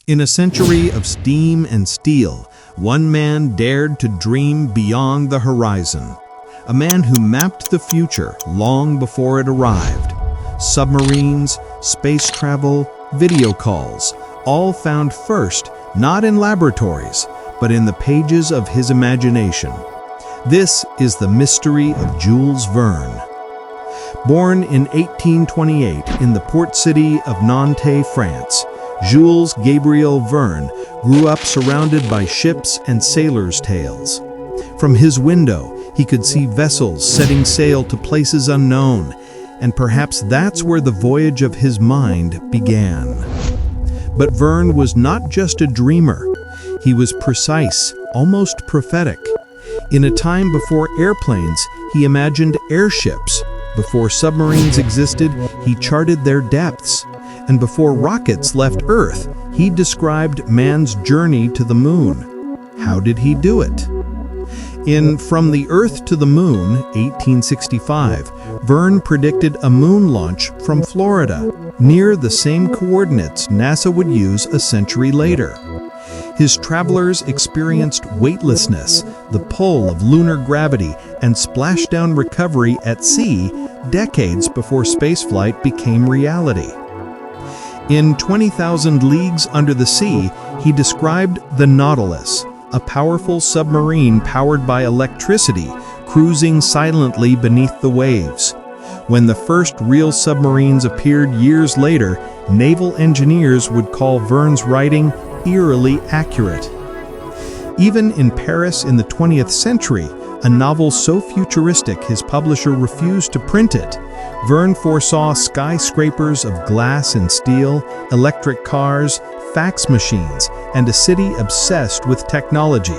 In a century of steam and steel, one man dared to dream beyond the horizon. A man who mapped the future long before it arrived. Submarines, space travel, video calls, all found first, not in laboratories, but in the pages of his imagination. This is the mystery of Jules Verne. Born in 1828 in the port city of Nantes, France, Jules Gabriel Verne grew up surrounded by ships and sailors' tales. From his window, he could see vessels setting sail to places unknown, and perhaps that's where the voyage of his mind began. But Verne was not just a dreamer. He was precise, almost prophetic. In a time before airplanes, he imagined airships. Before submarines existed, he charted their depths. And before rockets left Earth, he described man's journey to the moon. How did he do it? In From the Earth to the Moon, 1865, Verne predicted a moon launch from Florida, near the same coordinates NASA would use a century later. His travelers experienced weightlessness, the pull of lunar gravity, and splashdown recovery at sea decades before spaceflight became reality. In 20,000 Leagues Under the Sea, he described the Nautilus, a powerful submarine powered by electricity, cruising silently beneath the waves. When the first real submarines appeared years later, naval engineers would call Verne's writing eerily accurate. Even in Paris in the 20th century, a novel so futuristic his publisher refused to print it, Verne foresaw skyscrapers of glass and steel, electric cars, fax machines, and a city obsessed with technology.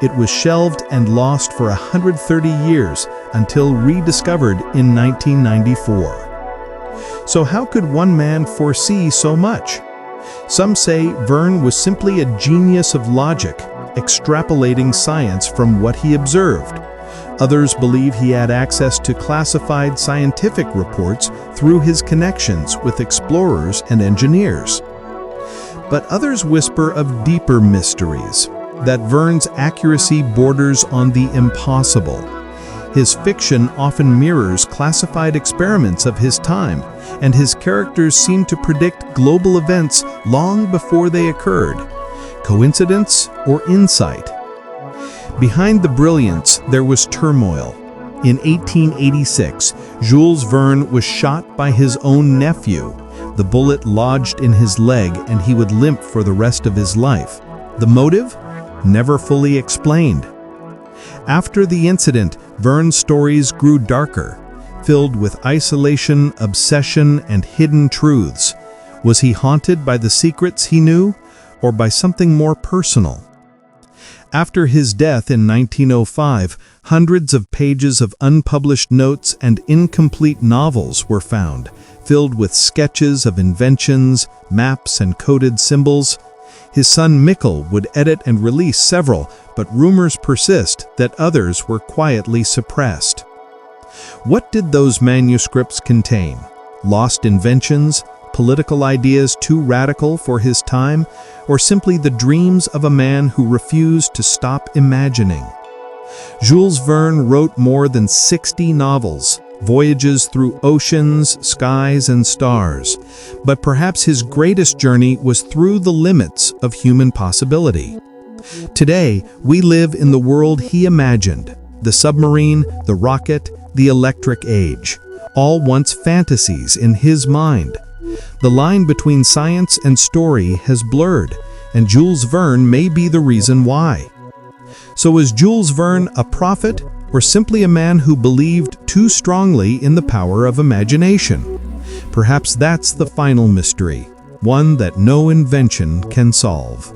It was shelved and lost for 130 years until rediscovered in 1994. So how could one man foresee so much? Some say Verne was simply a genius of logic, extrapolating science from what he observed. Others believe he had access to classified scientific reports through his connections with explorers and engineers. But others whisper of deeper mysteries, that Verne's accuracy borders on the impossible. His fiction often mirrors classified experiments of his time, and his characters seem to predict global events long before they occurred. Coincidence or insight? Behind the brilliance, there was turmoil. In 1886, Jules Verne was shot by his own nephew. The bullet lodged in his leg and he would limp for the rest of his life. The motive? Never fully explained. After the incident, Verne's stories grew darker, filled with isolation, obsession, and hidden truths. Was he haunted by the secrets he knew, or by something more personal? After his death in 1905, hundreds of pages of unpublished notes and incomplete novels were found, filled with sketches of inventions, maps, and coded symbols. His son Mikkel would edit and release several, but rumors persist that others were quietly suppressed. What did those manuscripts contain? Lost inventions? Political ideas too radical for his time, or simply the dreams of a man who refused to stop imagining? Jules Verne wrote more than 60 novels, voyages through oceans, skies, and stars, but perhaps his greatest journey was through the limits of human possibility. Today, we live in the world he imagined, the submarine, the rocket, the electric age, all once fantasies in his mind. The line between science and story has blurred, and Jules Verne may be the reason why. So is Jules Verne a prophet, or simply a man who believed too strongly in the power of imagination? Perhaps that's the final mystery, one that no invention can solve.